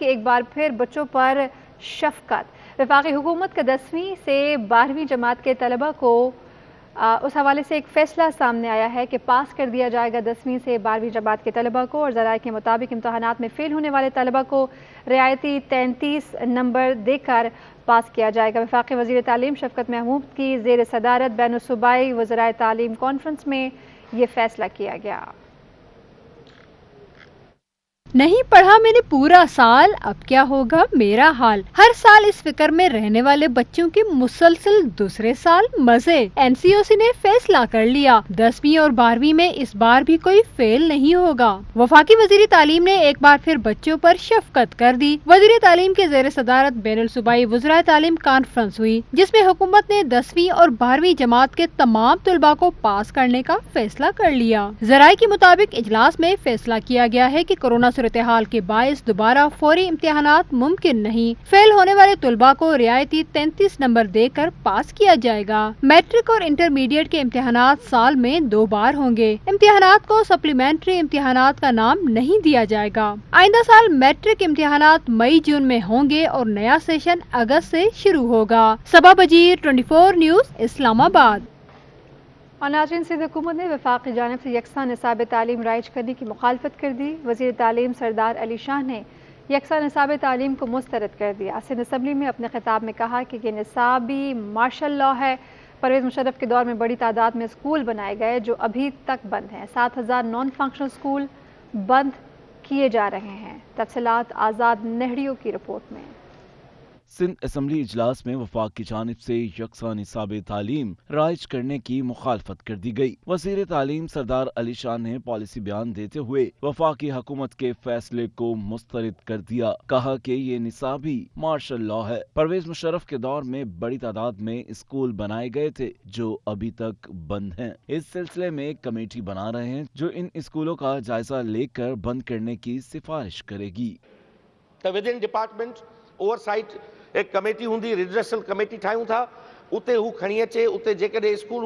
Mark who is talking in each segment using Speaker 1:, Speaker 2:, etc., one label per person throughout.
Speaker 1: کی ایک بار پھر بچوں پر شفقت۔ وفاقی حکومت کا 10ویں سے 12ویں جماعت کے طلبہ کو اس حوالے سے ایک فیصلہ سامنے آیا ہے کہ پاس کر دیا جائے گا 10ویں سے 12ویں جماعت کے طلبہ کو، اور ذرائع کے مطابق امتحانات میں فیل ہونے والے طلبہ کو رعایتی 33 نمبر دے کر پاس کیا جائے گا۔ وفاقی وزیر تعلیم شفقت محمود کی زیر صدارت بین الصوبائی وزرائے تعلیم کانفرنس میں یہ فیصلہ کیا گیا۔
Speaker 2: نہیں پڑھا میں نے پورا سال، اب کیا ہوگا میرا حال۔ ہر سال اس فکر میں رہنے والے بچوں کی مسلسل دوسرے سال مزے۔ این سی او سی نے فیصلہ کر لیا، 10ویں اور 12ویں میں اس بار بھی کوئی فیل نہیں ہوگا۔ وفاقی وزیر تعلیم نے ایک بار پھر بچوں پر شفقت کر دی۔ وزیر تعلیم کے زیر صدارت بین الصوبائی وزرائے تعلیم کانفرنس ہوئی، جس میں حکومت نے 10ویں اور 12ویں جماعت کے تمام طلباء کو پاس کرنے کا فیصلہ کر لیا۔ ذرائع کے مطابق اجلاس میں فیصلہ کیا گیا ہے کہ کورونا صورتحال کے باعث دوبارہ فوری امتحانات ممکن نہیں۔ فیل ہونے والے طلباء کو رعایتی 33 نمبر دے کر پاس کیا جائے گا۔ میٹرک اور انٹرمیڈیٹ کے امتحانات سال میں 2 بار ہوں گے۔ امتحانات کو سپلیمنٹری امتحانات کا نام نہیں دیا جائے گا۔ آئندہ سال میٹرک امتحانات مئی جون میں ہوں گے اور نیا سیشن اگست سے شروع ہوگا۔ صبا بجیر، 24 نیوز، اسلام آباد۔
Speaker 1: اور ناظرین، سندھ حکومت نے وفاق کی جانب سے یکساں نصاب تعلیم رائج کرنے کی مخالفت کر دی۔ وزیر تعلیم سردار علی شاہ نے یکساں نصاب تعلیم کو مسترد کر دیا۔ سندھ اسمبلی میں اپنے خطاب میں کہا کہ یہ نصابی مارشل لا ہے۔ پرویز مشرف کے دور میں بڑی تعداد میں اسکول بنائے گئے جو ابھی تک بند ہیں۔ 7000 نان فنکشنل اسکول بند کیے جا رہے ہیں۔ تفصیلات آزاد نہڑیوں کی رپورٹ میں۔
Speaker 3: سندھ اسمبلی اجلاس میں وفاق کی جانب سے یکساں نصاب تعلیم رائج کرنے کی مخالفت کر دی گئی۔ وزیر تعلیم سردار علی شاہ نے پالیسی بیان دیتے ہوئے وفاقی حکومت کے فیصلے کو مسترد کر دیا۔ کہا کہ یہ نصابی مارشل لا ہے۔ پرویز مشرف کے دور میں بڑی تعداد میں اسکول بنائے گئے تھے جو ابھی تک بند ہیں۔ اس سلسلے میں ایک کمیٹی بنا رہے ہیں جو ان اسکولوں کا جائزہ لے کر بند کرنے کی سفارش کرے گی۔
Speaker 4: ودن ڈپارٹمنٹ اوور سائٹ ایک کمیٹی ہوں ریڈریسل کمیٹی ٹھاؤں تھا، اتنے وہ کھڑی اچے، اتنے جے school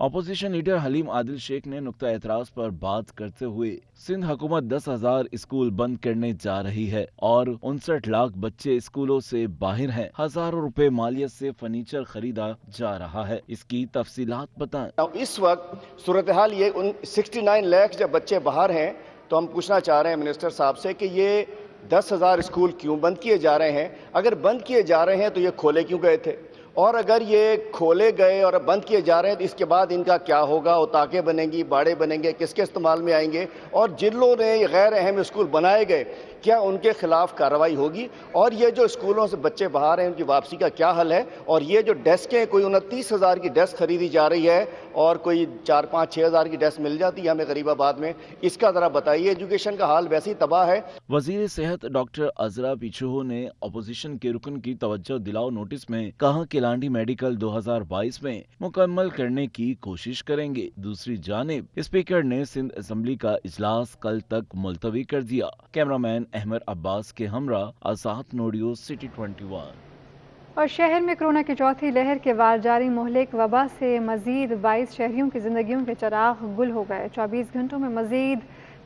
Speaker 3: opposition leader Haleem Adil Sheikh نے نقطہ اعتراض پر بات کرتے ہوئے سندھ حکومت 10,000 اسکول بند کرنے جا رہی ہے اور 59 لاکھ بچے اسکولوں سے باہر ہیں۔ ہزاروں روپے مالیت سے فرنیچر خریدا جا رہا ہے، اس کی تفصیلات بتائیں۔
Speaker 5: اس وقت صورتحال یہ 69 لاکھ جب بچے باہر ہیں تو ہم پوچھنا چاہ رہے ہیں منسٹر صاحب سے کہ یہ 10,000 اسکول کیوں بند کیے جا رہے ہیں؟ اگر بند کیے جا رہے ہیں تو یہ کھولے کیوں گئے تھے؟ اور اگر یہ کھولے گئے اور بند کیے جا رہے ہیں تو اس کے بعد ان کا کیا ہوگا؟ اوتاقیں بنیں گی، باڑے بنیں گے، کس کے استعمال میں آئیں گے؟ اور جن لوگوں نے غیر اہم اسکول بنائے گئے کیا ان کے خلاف کارروائی ہوگی؟ اور یہ جو اسکولوں سے بچے باہر ہیں ان کی واپسی کا کیا حل ہے؟ اور یہ جو ڈیسکیں کوئی 29,000 کی ڈیسک خریدی جا رہی ہے اور کوئی 4-5-6,000 کی ڈیسک مل جاتی ہے ہمیں غریب آباد میں، اس کا ذرا بتائیے۔ ایجوکیشن کا حال ویسے ہی تباہ ہے۔
Speaker 3: وزیر صحت ڈاکٹر عذرا پیچھو نے اپوزیشن کے رکن کی توجہ دلاؤ نوٹس میں کہا کہ لانڈی میڈیکل 2022 میں مکمل کرنے کی کوشش کریں گے۔ دوسری جانب اسپیکر نے سندھ اسمبلی کا اجلاس کل تک ملتوی کر دیا۔ کیمرامین احمد عباس کے ہمراہ آزاد نوڈیو سٹی 21۔
Speaker 1: اور شہر میں کورونا کی چوتھی لہر کے وار جاری مہلک وبا سے مزید 22 شہریوں کی زندگیوں کے چراغ گل ہو گئے۔ 24 گھنٹوں میں مزید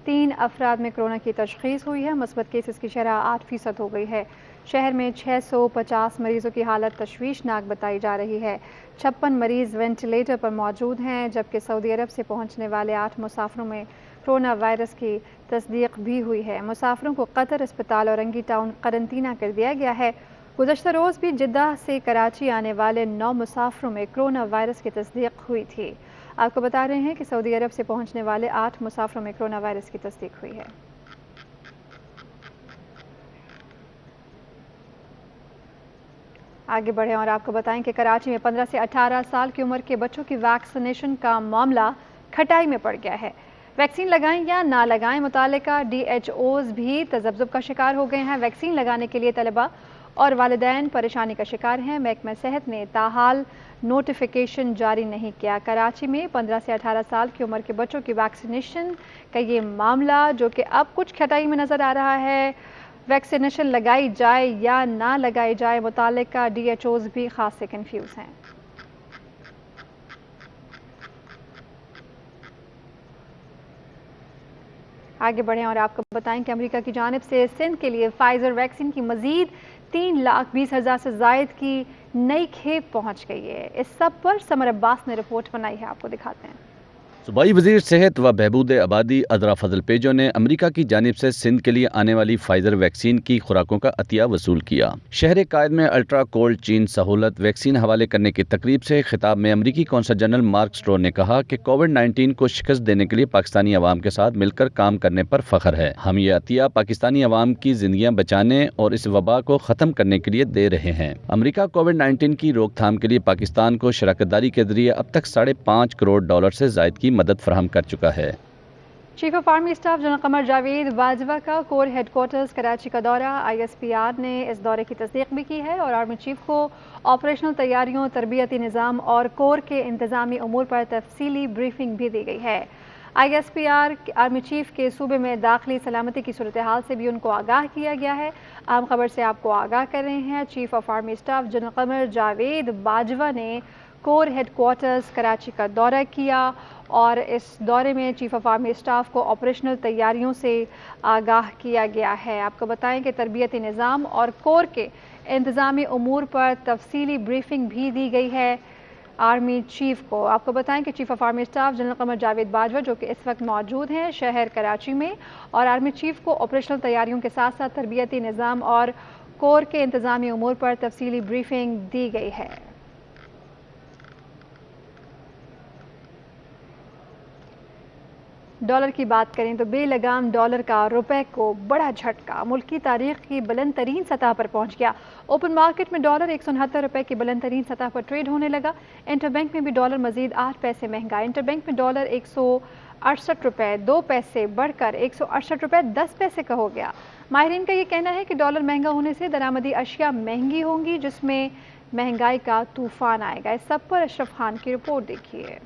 Speaker 1: 3 افراد میں کورونا کی تشخیص ہوئی ہے۔ مثبت کیسز کی شرح 8% ہو گئی ہے۔ شہر میں 650 مریضوں کی حالت تشویشناک بتائی جا رہی ہے۔ 56 مریض وینٹیلیٹر پر موجود ہیں، جبکہ سعودی عرب سے پہنچنے والے 8 مسافروں میں کورونا وائرس کی تصدیق بھی ہوئی ہے۔ مسافروں کو قطر اسپتال اور رنگی ٹاؤن قرنطینہ کر دیا گیا ہے۔ گزشتہ روز بھی جدہ سے کراچی آنے والے 9 مسافروں میں کورونا وائرس کی تصدیق ہوئی تھی۔ آپ کو بتا رہے ہیں کہ سعودی عرب سے پہنچنے والے 8 مسافروں میں کورونا وائرس کی تصدیق ہوئی ہے۔ آگے بڑھیں اور آپ کو بتائیں کہ کراچی میں 15 سے 18 سال کی عمر کے بچوں کی ویکسینیشن کا معاملہ کھٹائی میں پڑ گیا ہے۔ ویکسین لگائیں یا نہ لگائیں، متعلقہ DHOs بھی تذبذب کا شکار ہو گئے ہیں۔ ویکسین لگانے کے لیے طلبہ اور والدین پریشانی کا شکار ہیں۔ محکمہ صحت نے تاحال نوٹیفیکیشن جاری نہیں کیا۔ کراچی میں 15 سے 18 سال کی عمر کے بچوں کی ویکسینیشن کا یہ معاملہ جو کہ اب کچھ کھٹائی میں نظر آ رہا ہے، ویکسینیشن لگائی جائے یا نہ لگائی جائے، متعلقہ ڈی ایچ اوز بھی خاصے کنفیوز ہیں۔ آگے بڑھیں اور آپ کو بتائیں کہ امریکہ کی جانب سے سندھ کے لیے فائزر ویکسین کی مزید 3,20,000 سے زائد کی نئی کھیپ پہنچ گئی ہے۔ اس سب پر سمر عباس نے رپورٹ بنائی ہے، آپ کو دکھاتے ہیں۔
Speaker 6: صوبائی وزیر صحت و بہبود آبادی عذرا فضل پیجو نے امریکہ کی جانب سے سندھ کے لیے آنے والی فائزر ویکسین کی خوراکوں کا عطیہ وصول کیا۔ شہر قائد میں الٹرا کولڈ چین سہولت ویکسین حوالے کرنے کی تقریب سے خطاب میں امریکی قونصل جنرل مارک اسٹرور نے کہا کہ کووڈ-19 کو شکست دینے کے لیے پاکستانی عوام کے ساتھ مل کر کام کرنے پر فخر ہے۔ ہم یہ عطیہ پاکستانی عوام کی زندگیاں بچانے اور اس وبا کو ختم کرنے کے لیے دے رہے ہیں۔ امریکہ کووڈ-19 کی روک تھام کے لیے پاکستان کو شراکت داری کے ذریعے اب تک $5.5 کروڑ سے زائد کی مدد فراہم کر چکا ہے۔
Speaker 1: Chief of army staff general Qamar Javed Bajwa کا کور ہیڈ کوارٹرز کراچی کا دورہ، ISPR نے اس دورے کی تصدیق بھی کی ہے اور آرمی چیف کو آپریشنل تیاریوں، تربیتی نظام اور کور کے انتظامی امور پر تفصیلی بریفنگ بھی دی گئی ہے۔ ISPR آرمی چیف کے صوبے میں داخلی سلامتی کی صورتحال سے بھی ان کو آگاہ کیا گیا ہے۔ اہم خبر سے آپ کو آگاہ کر رہے ہیں، chief of army staff general Qamar Javed Bajwa نے کور ہیڈ کوارٹرز کراچی کا دورہ کیا اور اس دورے میں چیف آف آرمی اسٹاف کو آپریشنل تیاریوں سے آگاہ کیا گیا ہے۔ آپ کو بتائیں کہ تربیتی نظام اور کور کے انتظامی امور پر تفصیلی بریفنگ بھی دی گئی ہے آرمی چیف کو۔ آپ کو بتائیں کہ chief of army staff general Qamar Javed Bajwa جو کہ اس وقت موجود ہیں شہر کراچی میں، اور آرمی چیف کو آپریشنل تیاریوں کے ساتھ ساتھ تربیتی نظام اور کور کے انتظامی امور پر تفصیلی بریفنگ دی گئی ہے۔ ڈالر کی بات کریں تو بے لگام ڈالر کا روپے کو بڑا جھٹکا، ملک کی تاریخ کی بلند ترین سطح پر پہنچ گیا۔ اوپن مارکیٹ میں ڈالر 169 روپے کی بلند ترین سطح پر ٹریڈ ہونے لگا۔ انٹر بینک میں بھی ڈالر مزید 8 پیسے مہنگا، انٹر بینک میں ڈالر 168 روپے 2 پیسے بڑھ کر 168 روپے 10 پیسے کا ہو گیا۔ ماہرین کا یہ کہنا ہے کہ ڈالر مہنگا ہونے سے درآمدی اشیاء مہنگی ہوں گی، جس میں مہنگائی کا طوفان آئے گا۔ اس سب پر اشرف خان کی رپورٹ دیکھیے۔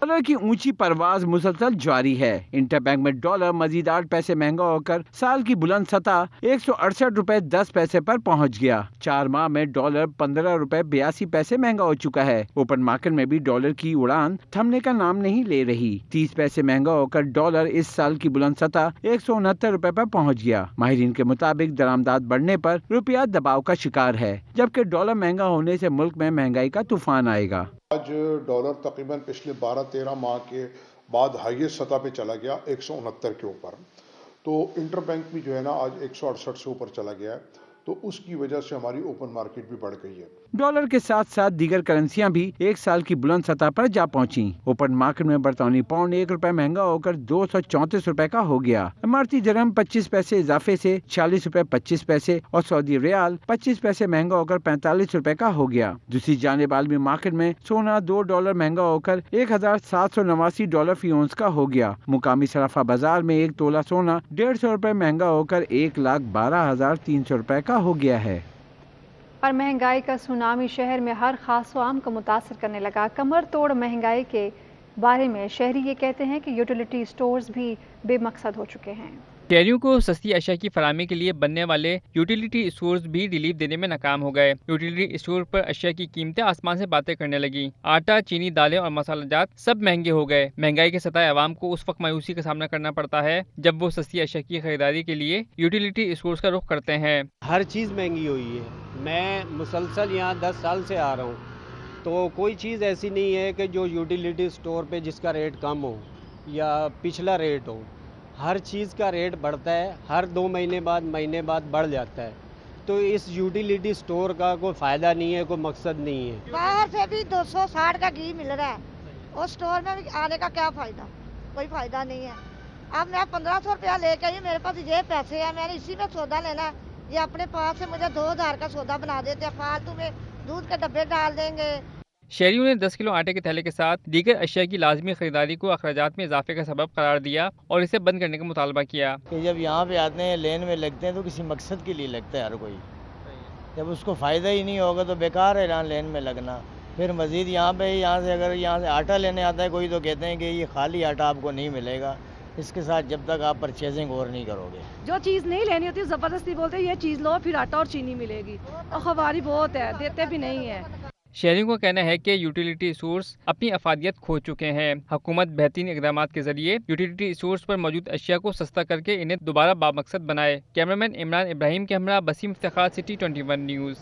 Speaker 7: ڈالر کی اونچی پرواز مسلسل جاری ہے۔ انٹر بینک میں ڈالر مزید 8 پیسے مہنگا ہو کر سال کی بلند سطح 168 روپے 10 پیسے پر پہنچ گیا۔ 4 ماہ میں ڈالر 15 روپے 82 پیسے مہنگا ہو چکا ہے۔ اوپن مارکیٹ میں بھی ڈالر کی اڑان تھمنے کا نام نہیں لے رہی۔ 30 پیسے مہنگا ہو کر ڈالر اس سال کی بلند سطح 169 روپے پر پہنچ گیا۔ ماہرین کے مطابق درآمدات بڑھنے پر روپیہ دباؤ کا شکار ہے، جبکہ ڈالر مہنگا ہونے سے ملک میں مہنگائی کا طوفان آئے گا۔
Speaker 8: آج ڈالر تقریباً پچھلے 12-13 ماہ کے بعد ہائیسٹ سطح پہ چلا گیا 169 کے اوپر، تو انٹر بینک بھی جو ہے نا آج 168 سے اوپر چلا گیا ہے، تو اس کی وجہ سے ہماری اوپن مارکیٹ بھی بڑھ گئی ہے۔
Speaker 7: ڈالر کے ساتھ ساتھ دیگر کرنسیاں بھی ایک سال کی بلند سطح پر جا پہنچیں۔ اوپن مارکیٹ میں برطانوی پاؤنڈ 1 روپے مہنگا ہو کر 234 روپے کا ہو گیا۔ اماراتی درہم 25 پیسے اضافے سے 46 روپے 25 پیسے اور سعودی ریال 25 پیسے مہنگا ہو کر 45 روپے کا ہو گیا۔ دوسری جانب عالمی مارکیٹ میں سونا $2 مہنگا ہو کر $1,789 فی اونس کا ہو گیا۔ مقامی صرافہ بازار میں 1 تولہ سونا $150 مہنگا ہو کر 1,12,300 روپے کا ہو گیا ہے۔
Speaker 1: اور مہنگائی کا سونامی شہر میں ہر خاص و عام کو متاثر کرنے لگا۔ کمر توڑ مہنگائی کے بارے میں شہری یہ کہتے ہیں کہ یوٹیلیٹی سٹورز بھی بے مقصد ہو چکے ہیں۔
Speaker 9: شہریوں کو سستی اشیاء کی فراہمی کے لیے بننے والے یوٹیلیٹی اسٹورز بھی ریلیف دینے میں ناکام ہو گئے۔ یوٹیلیٹی اسٹور پر اشیاء کی قیمتیں آسمان سے باتیں کرنے لگیں۔ آٹا، چینی، دالیں اور مسالہ جات سب مہنگے ہو گئے۔ مہنگائی کے ستائے عوام کو اس وقت مایوسی کا سامنا کرنا پڑتا ہے جب وہ سستی اشیاء کی خریداری کے لیے یوٹیلیٹی اسٹورز کا رخ کرتے ہیں۔
Speaker 10: ہر چیز مہنگی ہوئی ہے۔ میں مسلسل یہاں 10 سال سے آ رہا ہوں، تو کوئی چیز ایسی نہیں ہے کہ جو یوٹیلیٹی اسٹور پہ جس کا ریٹ کم ہو یا پچھلا ریٹ ہو۔ ہر چیز کا ریٹ بڑھتا ہے، ہر 2 مہینے بعد بڑھ جاتا ہے، تو اس یوٹیلیٹی اسٹور کا کوئی فائدہ نہیں ہے، کوئی مقصد نہیں ہے۔
Speaker 11: باہر سے بھی 260 کا گھی مل رہا ہے، اور اسٹور میں بھی آنے کا کیا فائدہ؟ کوئی فائدہ نہیں ہے۔ اب میں 1500 روپیہ لے کے آئی، میرے پاس یہ پیسے ہیں، میں نے اسی میں سودا لینا ہے، یہ اپنے پاس سے مجھے 2000 کا سودا بنا دیتے ہیں، فالتو میں دودھ کے ڈبے ڈال دیں گے۔
Speaker 9: شہریوں نے 10 کلو آٹے کے تھیلے کے ساتھ دیگر اشیاء کی لازمی خریداری کو اخراجات میں اضافے کا سبب قرار دیا اور اسے بند کرنے کا مطالبہ کیا۔
Speaker 12: کہ جب یہاں پہ آتے ہیں لین میں لگتے ہیں تو کسی مقصد کے لیے لگتا ہے ہر کوئی، جب اس کو فائدہ ہی نہیں ہوگا تو بیکار ہے لائن میں لگنا. پھر مزید یہاں سے اگر یہاں سے آٹا لینے آتا ہے کوئی تو کہتے ہیں کہ یہ خالی آٹا آپ کو نہیں ملے گا, اس کے ساتھ جب تک آپ پرچیزنگ اور نہیں کرو گے.
Speaker 13: جو چیز نہیں لینی ہوتی زبردستی بولتے یہ چیز لو, پھر آٹا اور چینی ملے گی, اور خواری بہت ہے, دیتے بھی نہیں ہیں.
Speaker 9: شہریوں کا کہنا ہے کہ یوٹیلیٹی اسٹورز اپنی افادیت کھو چکے ہیں. حکومت بہترین اقدامات کے ذریعے یوٹیلیٹی اسٹورز پر موجود اشیاء کو سستا کر کے انہیں دوبارہ بامقصد بنائے. کیمرامین عمران ابراہیم کے ہمراہ بسیم افتخار, سٹی 21 نیوز.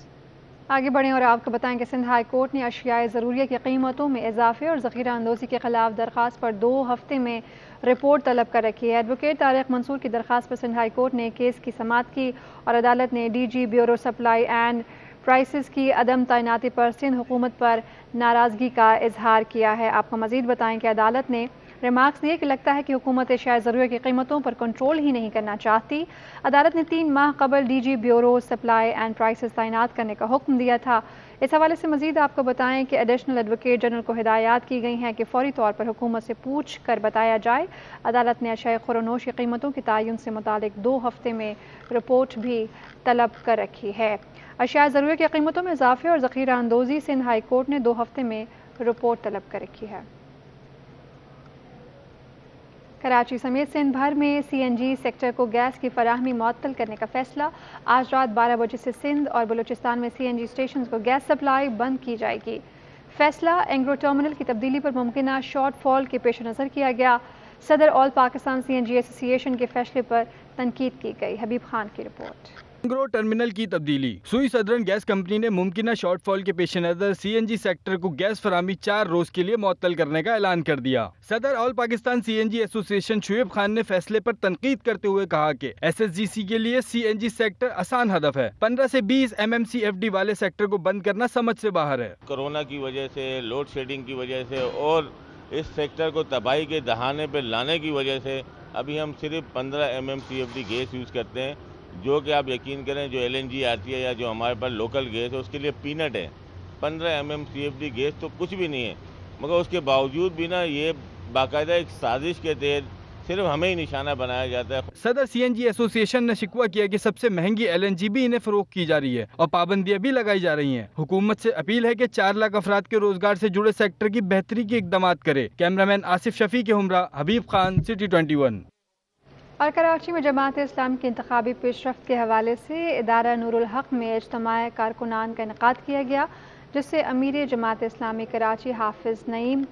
Speaker 1: آگے بڑھیں اور آپ کو بتائیں کہ سندھ ہائی کورٹ نے اشیاء ضروریہ کی قیمتوں میں اضافے اور ذخیرہ اندوزی کے خلاف درخواست پر 2 ہفتے میں رپورٹ طلب کر رکھی ہے. ایڈوکیٹ طارق منصور کی درخواست پر سندھ ہائی کورٹ نے کیس کی سماعت کی اور عدالت نے D G bureau supply and prices کی عدم تعیناتی پر سندھ حکومت پر ناراضگی کا اظہار کیا ہے. آپ کو مزید بتائیں کہ عدالت نے ریمارکس دیے کہ لگتا ہے کہ حکومت اشیاء ضروریہ کی قیمتوں پر کنٹرول ہی نہیں کرنا چاہتی. عدالت نے 3 ماہ قبل D G bureau supply and prices تعینات کرنے کا حکم دیا تھا. اس حوالے سے مزید آپ کو بتائیں کہ ایڈیشنل ایڈوکیٹ جنرل کو ہدایات کی گئی ہیں کہ فوری طور پر حکومت سے پوچھ کر بتایا جائے. عدالت نے اشیاء خورونوش کی قیمتوں کے تعین سے متعلق 2 ہفتے میں رپورٹ بھی طلب کر رکھی ہے. اشیاء ضروریہ کی قیمتوں میں اضافے اور ذخیرہ اندوزی سندھ ہائی کورٹ نے 2 ہفتے میں رپورٹ طلب کر رکھی ہے. کراچی سمیت سندھ بھر میں سی این جی سیکٹر کو گیس کی فراہمی معطل کرنے کا فیصلہ. آج رات 12 بجے سے سندھ اور بلوچستان میں سی این جی اسٹیشنز کو گیس سپلائی بند کی جائے گی. فیصلہ اینگرو ٹرمینل کی تبدیلی پر ممکنہ شارٹ فال کے پیش نظر کیا گیا. صدر آل پاکستان سی این جی ایسوسی ایشن کے فیصلے پر تنقید کی گئی. حبیب خان کی رپورٹ.
Speaker 14: اینگرو ٹرمینل کی تبدیلی. سوئی سدرن گیس کمپنی نے ممکنہ شارٹ فال کے پیش نظر سی این جی سیکٹر کو گیس فراہمی 4 روز کے لیے معطل کرنے کا اعلان کر دیا. صدر آل پاکستان سی این جی ایسوسی ایشن شعیب خان نے فیصلے پر تنقید کرتے ہوئے کہا کہ ایس ایس جی سی کے لیے سی این جی سیکٹر آسان ہدف ہے. 15 سے 20 MMCFD والے سیکٹر کو بند کرنا سمجھ سے باہر ہے.
Speaker 15: کورونا کی وجہ سے, لوڈ شیڈنگ کی وجہ سے اور اس سیکٹر کو تباہی کے دہانے پہ لانے کی وجہ سے ابھی ہم صرف 15 MMCFD گیس یوز کرتے ہیں, جو کہ آپ یقین کریں جو LNG آتی ہے یا جو ہمارے پاس لوکل گیس ہے اس کے لیے پینٹ ہے. 15 MMCFD گیس تو کچھ بھی نہیں ہے, مگر اس کے باوجود بھی نا یہ باقاعدہ ایک سازش کے تحت صرف ہمیں ہی نشانہ بنایا جاتا ہے.
Speaker 14: صدر سی این جی ایسوسی ایشن نے شکوہ کیا کہ سب سے مہنگی LNG بھی انہیں فروخت کی جا رہی ہے اور پابندیاں بھی لگائی جا رہی ہیں. حکومت سے اپیل ہے کہ 4 لاکھ افراد کے روزگار سے جڑے سیکٹر کی بہتری کے اقدامات کرے. کیمرامین آصف شفیع کے ہمراہ حبیب خان, سٹی 21.
Speaker 1: اور کراچی میں جماعت اسلام کی انتخابی پیش رفت کے حوالے سے ادارہ نور الحق میں اجتماع کارکنان کا انعقاد کیا گیا, جس سے امیر جماعت اسلامی کراچی حافظ نعیم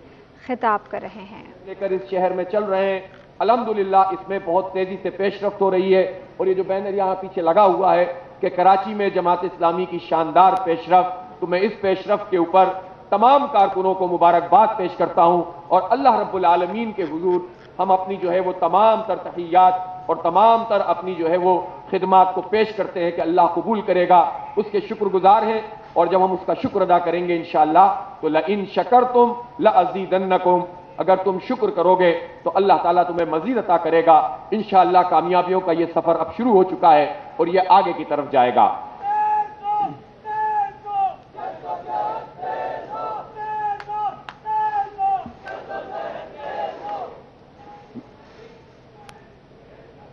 Speaker 1: خطاب کر رہے ہیں.
Speaker 16: لے کر اس شہر میں چل رہے ہیں, الحمدللہ اس میں بہت تیزی سے پیش رفت ہو رہی ہے. اور یہ جو بینر یہاں پیچھے لگا ہوا ہے کہ کراچی میں جماعت اسلامی کی شاندار پیش رفت, تو میں اس پیش رفت کے اوپر تمام کارکنوں کو مبارکباد پیش کرتا ہوں. اور اللہ رب العالمین کے حضور ہم اپنی جو ہے وہ تمام تر تحیات اور تمام تر اپنی جو ہے وہ خدمات کو پیش کرتے ہیں کہ اللہ قبول کرے گا, اس کے شکر گزار ہیں. اور جب ہم اس کا شکر ادا کریں گے انشاءاللہ تو لئن شکرتم لازیدنکم, اگر تم شکر کرو گے تو اللہ تعالیٰ تمہیں مزید عطا کرے گا. انشاءاللہ کامیابیوں کا یہ سفر اب شروع ہو چکا ہے اور یہ آگے کی طرف جائے گا.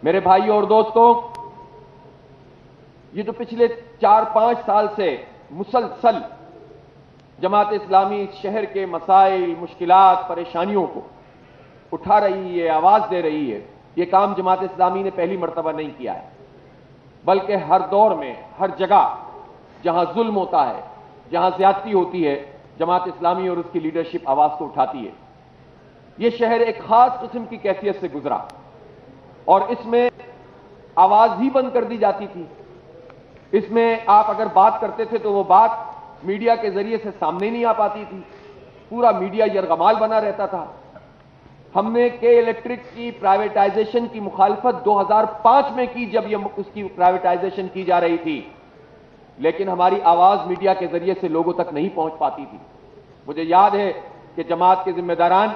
Speaker 16: میرے بھائیوں اور دوستوں, یہ جو پچھلے 4-5 سال سے مسلسل جماعت اسلامی اس شہر کے مسائل, مشکلات, پریشانیوں کو اٹھا رہی ہے, آواز دے رہی ہے, یہ کام جماعت اسلامی نے پہلی مرتبہ نہیں کیا ہے, بلکہ ہر دور میں, ہر جگہ جہاں ظلم ہوتا ہے, جہاں زیادتی ہوتی ہے, جماعت اسلامی اور اس کی لیڈرشپ آواز کو اٹھاتی ہے. یہ شہر ایک خاص قسم کی کیفیت سے گزرا اور اس میں آواز ہی بند کر دی جاتی تھی. اس میں آپ اگر بات کرتے تھے تو وہ بات میڈیا کے ذریعے سے سامنے نہیں آ پاتی تھی, پورا میڈیا یرغمال بنا رہتا تھا. ہم نے کے الیکٹرک کی پرائیویٹائزیشن کی مخالفت 2005 میں کی جب یہ اس کی پرائیویٹائزیشن کی جا رہی تھی, لیکن ہماری آواز میڈیا کے ذریعے سے لوگوں تک نہیں پہنچ پاتی تھی. مجھے یاد ہے کہ جماعت کے ذمہ داران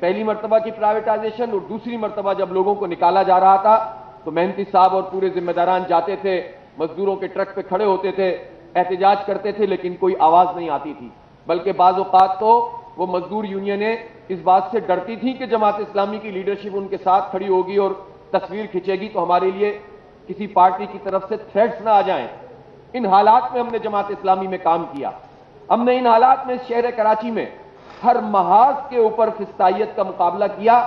Speaker 16: پہلی مرتبہ کی پرائیویٹائزیشن اور دوسری مرتبہ جب لوگوں کو نکالا جا رہا تھا تو مہنتی صاحب اور پورے ذمہ داران جاتے تھے, مزدوروں کے ٹرک پہ کھڑے ہوتے تھے, احتجاج کرتے تھے, لیکن کوئی آواز نہیں آتی تھی. بلکہ بعض اوقات تو وہ مزدور یونینیں اس بات سے ڈرتی تھیں کہ جماعت اسلامی کی لیڈرشپ ان کے ساتھ کھڑی ہوگی اور تصویر کھینچے گی تو ہمارے لیے کسی پارٹی کی طرف سے تھریٹس نہ آ جائیں. ان حالات میں ہم نے جماعت اسلامی میں کام کیا. ہم نے ان حالات میں شہر کراچی میں ہر محاذ کے اوپر فسطائیت کا مقابلہ کیا.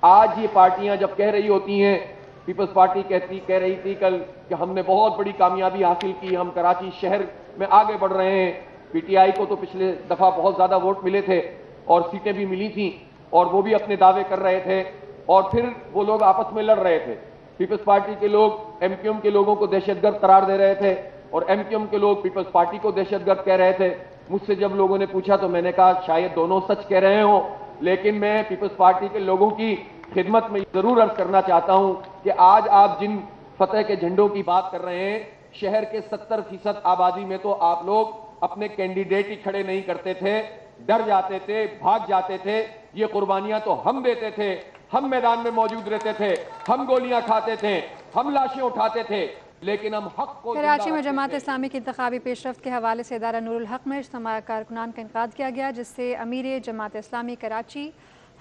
Speaker 16: آج یہ پارٹیاں جب کہہ رہی ہوتی ہیں, پیپلز پارٹی کہہ رہی تھی کل کہ ہم نے بہت بڑی کامیابی حاصل کی, ہم کراچی شہر میں آگے بڑھ رہے ہیں. پی ٹی آئی کو تو پچھلے دفعہ بہت زیادہ ووٹ ملے تھے اور سیٹیں بھی ملی تھیں اور وہ بھی اپنے دعوے کر رہے تھے, اور پھر وہ لوگ آپس میں لڑ رہے تھے. پیپلز پارٹی کے لوگ ایم کیو ایم کے لوگوں کو دہشت گرد قرار دے رہے تھے اور ایم کیو ایم کے لوگ پیپلز پارٹی کو دہشت گرد کہہ رہے تھے. مجھ سے جب لوگوں نے پوچھا تو میں نے کہا شاید دونوں سچ کہہ رہے ہوں, لیکن میں پیپلز پارٹی کے لوگوں کی خدمت میں ضرور عرض کرنا چاہتا ہوں کہ آج آپ جن فتح کے جھنڈوں کی بات کر رہے ہیں, شہر کے 70% آبادی میں تو آپ لوگ اپنے کینڈیڈیٹ ہی کھڑے نہیں کرتے تھے, ڈر جاتے تھے, بھاگ جاتے تھے. یہ قربانیاں تو ہم دیتے تھے, ہم میدان میں موجود رہتے تھے, ہم گولیاں کھاتے تھے, ہم لاشیں اٹھاتے تھے, لیکن ہم حق کو.
Speaker 1: کراچی میں جماعت اسلامی کی انتخابی پیش رفت کے حوالے سے ادارہ نور الحق میں اجتماع کارکنان کا انعقاد کیا گیا, جس سے امیر جماعت اسلامی کراچی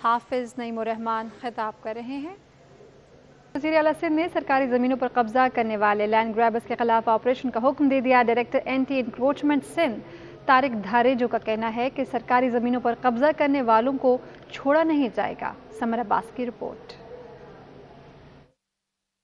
Speaker 1: حافظ نعیم الرحمان خطاب کر رہے ہیں. وزیر اعلیٰ سندھ نے سرکاری زمینوں پر قبضہ کرنے والے لینڈ گریبرز کے خلاف آپریشن کا حکم دے دیا. Director anti encroachment Sindh Tariq Dharejo کا کہنا ہے کہ سرکاری زمینوں پر قبضہ کرنے والوں کو چھوڑا نہیں جائے گا. سمر عباس کی رپورٹ.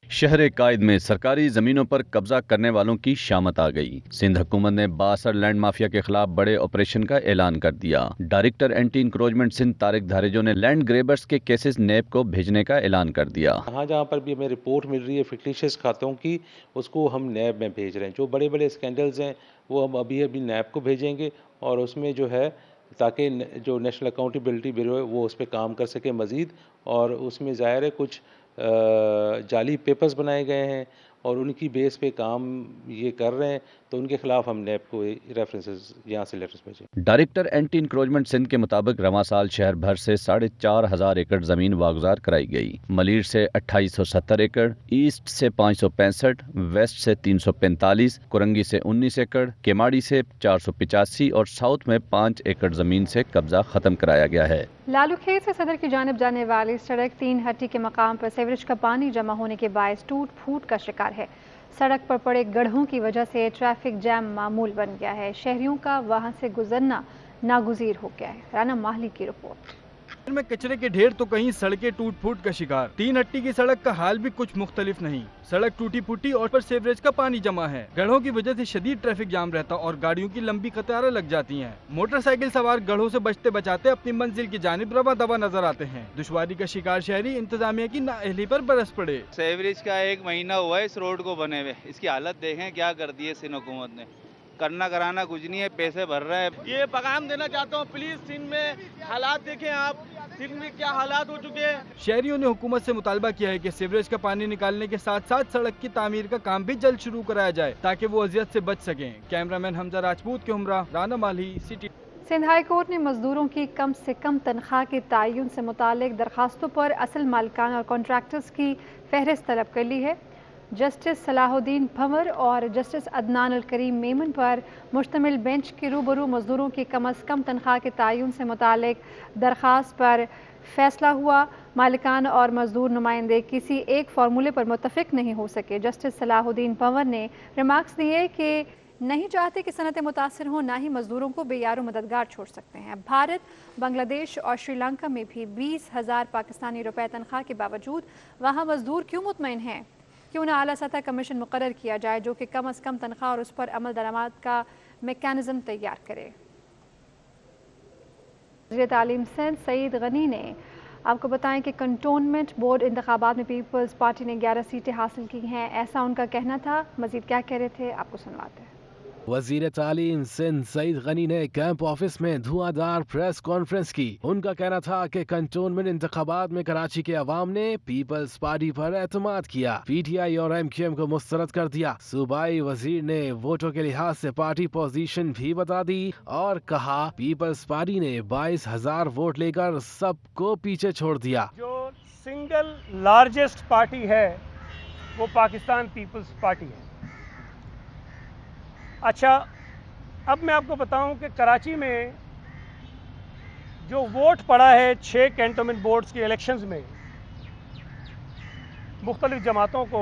Speaker 6: شہر قائد میں سرکاری زمینوں پر قبضہ کرنے والوں کی شامت آ گئی. سندھ حکومت نے بااثر لینڈ مافیا کے خلاف بڑے آپریشن کا اعلان کر دیا. Director anti encroachment Sindh Tariq Dharejo نے لینڈ گریبرز کے کیسز نیب کو بھیجنے کا اعلان کر دیا.
Speaker 17: جہاں پر بھی ہمیں رپورٹ مل رہی ہے فکٹیشیس کھاتوں کی, اس کو ہم نیب میں بھیج رہے ہیں. جو بڑے بڑے اسکینڈلز ہیں وہ ہم ابھی نیب کو بھیجیں گے, اور اس میں جو ہے تاکہ جو نیشنل اکاؤنٹیبلٹی بیورو ہے وہ اس پہ کام کر سکے مزید. اور اس میں ظاہر ہے کچھ جعلی پیپرز بنائے گئے ہیں اور ان کی بیس پہ کام یہ کر رہے ہیں, تو ان کے خلاف ہم نیب کو ریفرنسز یہاں سے لیٹرز بھیجیں.
Speaker 6: ڈائریکٹر اینٹی انکروچمنٹ سندھ کے مطابق رواں سال شہر بھر سے 4,500 ایکڑ زمین واگزار کرائی گئی. ملیر سے 2870 ایکڑ, ایسٹ سے 565, ویسٹ سے 345, کرنگی سے 19 ایکڑ, کیماڑی سے 485 اور ساؤتھ میں 5 ایکڑ زمین سے قبضہ ختم کرایا گیا ہے.
Speaker 1: لالو کھیت سے صدر کی جانب جانے والی سڑک 3 ہٹی کے مقام پر سیوریج کا پانی جمع ہونے کے باعث ٹوٹ پھوٹ کا شکار ہے. سڑک پر پڑے گڑھوں کی وجہ سے ٹریفک جام معمول بن گیا ہے. شہریوں کا وہاں سے گزرنا ناگزیر ہو گیا ہے. رانا ماہلی کی رپورٹ.
Speaker 14: میں کچرے کے ڈھیر تو کہیں سڑکیں ٹوٹ پھوٹ کا شکار. 3 ہٹی کی سڑک کا حال بھی کچھ مختلف نہیں. سڑک ٹوٹی پھوٹی اور پر سیوریج کا پانی جمع ہے. گڑھوں کی وجہ سے شدید ٹریفک جام رہتا اور گاڑیوں کی لمبی قطاریں لگ جاتی ہیں. موٹر سائیکل سوار گڑھوں سے بچتے بچاتے اپنی منزل کی جانب رواں دوا نظر آتے ہیں. دشواری کا شکار شہری انتظامیہ کی نااہلی پر برس پڑے.
Speaker 18: سیوریج کا 1 مہینہ ہوا ہے اس روڈ کو بنے ہوئے, اس کی حالت دیکھیں کیا کر دی ہے سندھ حکومت نے. کرنا کرانا کچھ نہیں ہے, پیسے بھر رہے ہیں.
Speaker 19: یہ پیغام دینا چاہتا ہوں, پلیز سندھ میں حالات دیکھیں آپ, سندھ میں کیا حالات ہو چکے ہیں.
Speaker 14: شہریوں نے حکومت سے مطالبہ کیا ہے کہ سیوریج کا پانی نکالنے کے ساتھ ساتھ سڑک کی تعمیر کا کام بھی جلد شروع کرایا جائے تاکہ وہ اذیت سے بچ سکیں. کیمرامین حمزہ راجپوت کے ہمراہ رانا مالی, سٹی.
Speaker 1: سندھ ہائی کورٹ نے مزدوروں کی کم سے کم تنخواہ کے تعین سے متعلق درخواستوں پر اصل مالکان اور کانٹریکٹرز کی فہرست طلب کر لی ہے. جسٹس صلاح الدین بھنور اور جسٹس عدنان الکریم میمن پر مشتمل بینچ کے روبرو مزدوروں کی کم از کم تنخواہ کے تعین سے متعلق درخواست پر فیصلہ ہوا. مالکان اور مزدور نمائندے کسی ایک فارمولے پر متفق نہیں ہو سکے. جسٹس صلاح الدین بھنور نے ریمارکس دیے کہ نہیں چاہتے کہ صنعتیں متاثر ہوں, نہ ہی مزدوروں کو بے یار و مددگار چھوڑ سکتے ہیں. بھارت, بنگلہ دیش اور شری لنکا میں بھی 20,000 پاکستانی روپے تنخواہ کے باوجود وہاں مزدور کیوں مطمئن ہیں؟ کیوں نہ اعلیٰ سطح کمیشن مقرر کیا جائے جو کہ کم از کم تنخواہ اور اس پر عمل درآمد کا میکانزم تیار کرے. وزیر تعلیم سندھ سعید غنی نے آپ کو بتائیں کہ کنٹونمنٹ بورڈ انتخابات میں پیپلز پارٹی نے 11 سیٹیں حاصل کی ہیں, ایسا ان کا کہنا تھا. مزید کیا کہہ رہے تھے آپ کو سنواتے ہیں.
Speaker 20: وزیر تعلیم سندھ سعید غنی نے کیمپ آفس میں دھواں دار پریس کانفرنس کی. ان کا کہنا تھا کہ کنٹونمنٹ انتخابات میں کراچی کے عوام نے پیپلز پارٹی پر اعتماد کیا, پی ٹی آئی اور ایم کیو ایم کو مسترد کر دیا. صوبائی وزیر نے ووٹوں کے لحاظ سے پارٹی پوزیشن بھی بتا دی اور کہا پیپلز پارٹی نے 22,000 ووٹ لے کر سب کو پیچھے چھوڑ دیا.
Speaker 19: جو سنگل لارجسٹ پارٹی ہے وہ پاکستان پیپلز پارٹی ہے. اچھا, اب میں آپ کو بتاؤں کہ کراچی میں جو ووٹ پڑا ہے 6 کینٹونمنٹ بورڈز کے الیکشنز میں مختلف جماعتوں کو,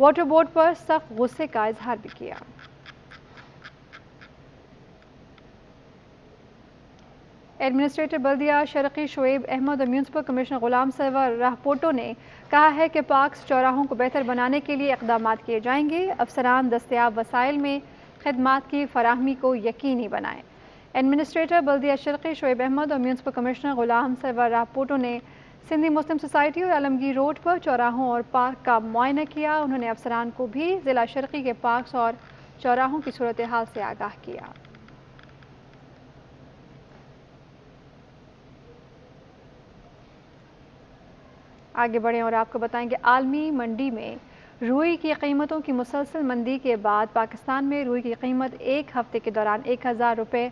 Speaker 1: واٹر بورڈ پر سخت غصے کا اظہار بھی کیا۔ ایڈمنسٹریٹر بلدیہ شرقی شعیب احمد اور میونسپل کمشنر غلام سرور راہپوٹو نے کہا ہے کہ پارکس چوراہوں کو بہتر بنانے کے لیے اقدامات کیے جائیں گے۔ افسران دستیاب وسائل میں خدمات کی فراہمی کو یقینی بنائیں۔ ایڈمنسٹریٹر بلدیہ شرقی شعیب احمد اور میونسپل کمشنر غلام سرور راہپوٹو نے سندھی مسلم سوسائٹی اور عالمگیر روڈ پر چوراہوں اور پارک کا معائنہ کیا۔ انہوں نے افسران کو بھی ضلع شرقی کے پارکس اور چوراہوں کی صورتحال سے آگاہ کیا۔ آگے بڑھیں اور آپ کو بتائیں کہ عالمی منڈی میں روئی کی قیمتوں کی مسلسل مندی کے بعد پاکستان میں روئی کی قیمت ایک ہفتے کے دوران 1000 روپے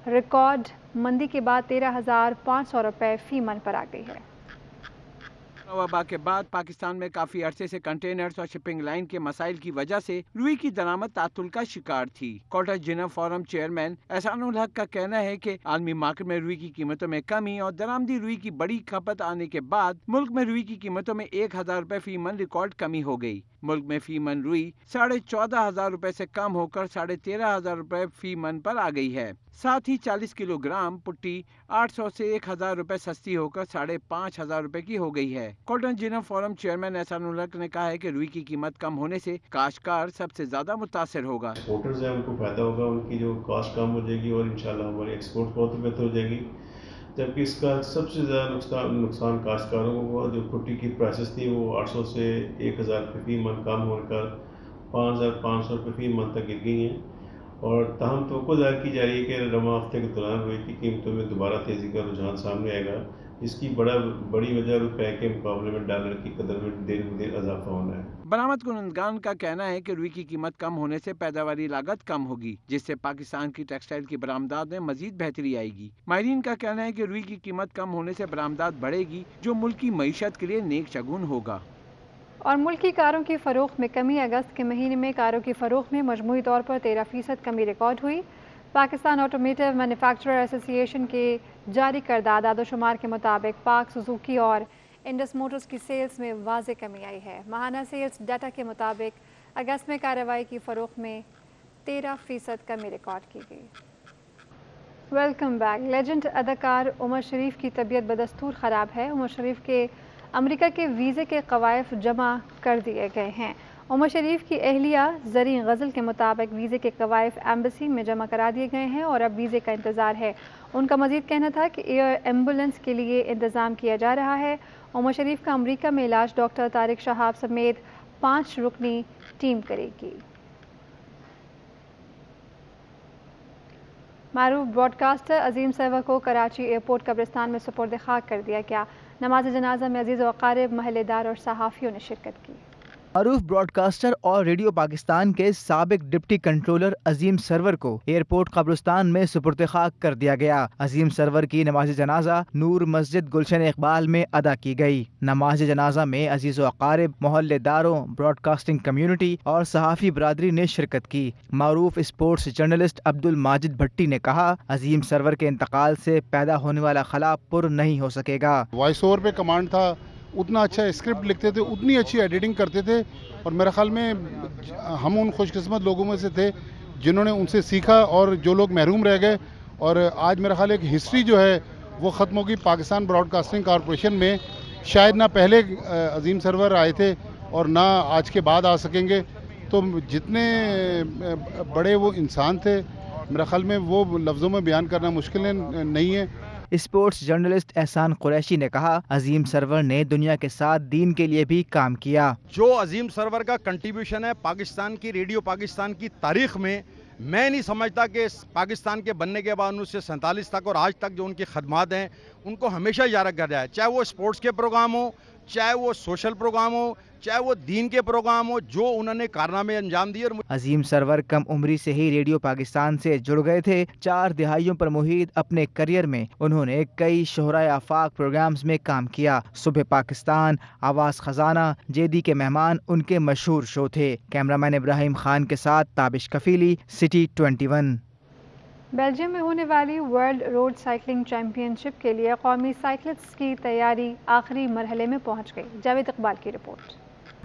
Speaker 1: ریکارڈ مندی کے بعد 13,500 روپے فی من پر آ گئی ہے۔
Speaker 7: وبا کے بعد پاکستان میں کافی عرصے سے کنٹینرز اور شپنگ لائن کے مسائل کی وجہ سے روئی کی درآمد تعطل کا شکار تھی۔ کوٹا جنر فورم چیئرمین احسان الحق کا کہنا ہے کہ عالمی مارکیٹ میں روئی کی قیمتوں میں کمی اور درآمدی روئی کی بڑی کھپت آنے کے بعد ملک میں روئی کی قیمتوں میں 1000 روپے فی من ریکارڈ کمی ہو گئی۔ ملک میں فی من روئی 14,500 روپے سے کم ہو کر 13,500 روپے فی من پر آ گئی ہے۔ ساتھ ہی 40 کلو گرام پٹی 800 سے 1000 روپے سستی ہو کر 5,500 روپے کی ہو گئی ہے۔ کاٹن جنر فورم چیئرمین احسان الحق نے کہا ہے کہ روئی کی قیمت کم ہونے سے کاشتکار سب سے زیادہ متاثر ہوگا۔
Speaker 21: ایکسپورٹرز ہیں ان کو فائدہ ہوگا، ان کی جو کاسٹ کم ہو جائے گی اور انشاءاللہ ہماری ایکسپورٹ بہت بہتر ہو جائے گی، جبکہ اس کا سب سے زیادہ نقصان کاشتکاروں کو ہوا۔ جو پٹی کی پرائسز تھی وہ 800 سے 1000 روپے فی من کم ہو کر 5,500 روپے فی من تک گر گئی ہیں، اور تاہم توقع ظاہر کی جا رہی ہے کہ رواں ہفتے کے دوران روئی کی قیمتوں میں دوبارہ تیزی کا رجحان سامنے آئے گا، جس کی بڑی وجہ روپے کے مقابلے میں ڈالر کی قدر میں دیر بدیر اضافہ ہونا ہے۔
Speaker 7: برآمد کنندگان کا کہنا ہے کہ روئی کی قیمت کم ہونے سے پیداواری لاگت کم ہوگی، جس سے پاکستان کی ٹیکسٹائل کی برآمدات میں مزید بہتری آئے گی۔ ماہرین کا کہنا ہے کہ روئی کی قیمت کم ہونے سے برآمدات بڑھے گی، جو ملک کی معیشت کے لیے نیک شگون ہوگا۔
Speaker 1: اور ملکی کاروں کی فروخت میں کمی۔ اگست کے مہینے میں کاروں کی فروخت میں مجموعی طور پر 13% کمی ریکارڈ ہوئی۔ پاکستان آٹومیٹو مینوفیکچرر ایسوسی ایشن کے جاری کردہ اعداد و شمار کے مطابق پاک، سوزوکی اور انڈس موٹرز کی سیلز میں واضح کمی آئی ہے۔ ماہانہ سیلز ڈیٹا کے مطابق اگست میں کارروائی کی فروخت میں 13% کمی ریکارڈ کی گئی۔ Welcome back. لیجنڈ اداکار عمر شریف کی طبیعت بدستور خراب ہے۔ عمر شریف کے امریکہ کے ویزے کے قوائف جمع کر دیے گئے ہیں۔ عمر شریف کی اہلیہ زرین غزل کے مطابق ویزے کے قوائف ایمبیسی میں جمع کرا دیے گئے ہیں اور اب ویزے کا انتظار ہے۔ ان کا مزید کہنا تھا کہ ایئر ایمبولینس کے لیے انتظام کیا جا رہا ہے۔ عمر شریف کا امریکہ میں علاج ڈاکٹر طارق شہاب سمیت 5 رکنی ٹیم کرے گی۔ معروف براڈ کاسٹر عظیم سرور کو کراچی ایئرپورٹ قبرستان میں سپرد خاک کر دیا گیا۔ نماز جنازہ میں عزیز و اقارب، محلے دار اور صحافیوں نے شرکت کی۔
Speaker 22: معروف براڈ کاسٹر اور ریڈیو پاکستان کے سابق ڈپٹی کنٹرولر عظیم سرور کو ایئرپورٹ قبرستان میں سپرد خاک کر دیا گیا۔ عظیم سرور کی نماز جنازہ نور مسجد گلشن اقبال میں ادا کی گئی۔ نماز جنازہ میں عزیز و اقارب، محلے داروں، براڈ کاسٹنگ کمیونٹی اور صحافی برادری نے شرکت کی۔ معروف اسپورٹس جرنلسٹ عبد الماجد بھٹی نے کہا، عظیم سرور کے انتقال سے پیدا ہونے والا خلا پر نہیں ہو سکے گا۔
Speaker 23: وائس اوور پہ کمانڈ تھا، اتنا اچھا اسکرپٹ لکھتے تھے، اتنی اچھی ایڈیٹنگ کرتے تھے، اور میرے خیال میں ہم ان خوش قسمت لوگوں میں سے تھے جنہوں نے ان سے سیکھا، اور جو لوگ محروم رہ گئے، اور آج میرا خیال ہے کہ ہسٹری جو ہے وہ ختم ہوگی پاکستان براڈ کاسٹنگ کارپوریشن میں۔ شاید نہ پہلے عظیم سرور آئے تھے اور نہ آج کے بعد آ سکیں گے، تو جتنے بڑے وہ انسان تھے میرا خیال میں وہ لفظوں میں بیان کرنا مشکل نہیں ہے۔
Speaker 22: اسپورٹس جرنلسٹ احسان قریشی نے کہا، عظیم سرور نے دنیا کے ساتھ دین کے لیے بھی کام کیا۔
Speaker 24: جو عظیم سرور کا کنٹریبیوشن ہے پاکستان کی ریڈیو پاکستان کی تاریخ میں نہیں سمجھتا کہ پاکستان کے بننے کے بعد 1947 تک اور آج تک جو ان کی خدمات ہیں ان کو ہمیشہ یاد رکھا جائے، چاہے وہ اسپورٹس کے پروگرام ہو، چاہے وہ سوشل پروگرام ہو، چاہے وہ دین کے پروگرام ہو، جو انہوں نے کارنامے انجام دیے۔
Speaker 22: عظیم سرور کم عمری سے ہی ریڈیو پاکستان سے جڑ گئے تھے۔ 4 دہائیوں پر محیط اپنے کریئر میں انہوں نے کئی شہرائے آفاق پروگرامز میں کام کیا۔ صبح پاکستان، آواز خزانہ، جیدی کے مہمان ان کے مشہور شو تھے۔ کیمرامین ابراہیم خان کے ساتھ تابش کفیلی، سٹی 21۔
Speaker 1: بیلجیم میں ہونے والی ورلڈ روڈ سائیکلنگ چیمپئن شپ کے لیے قومی سائیکلسٹ کی تیاری آخری مرحلے میں پہنچ گئی۔ جاوید اقبال کی رپورٹ۔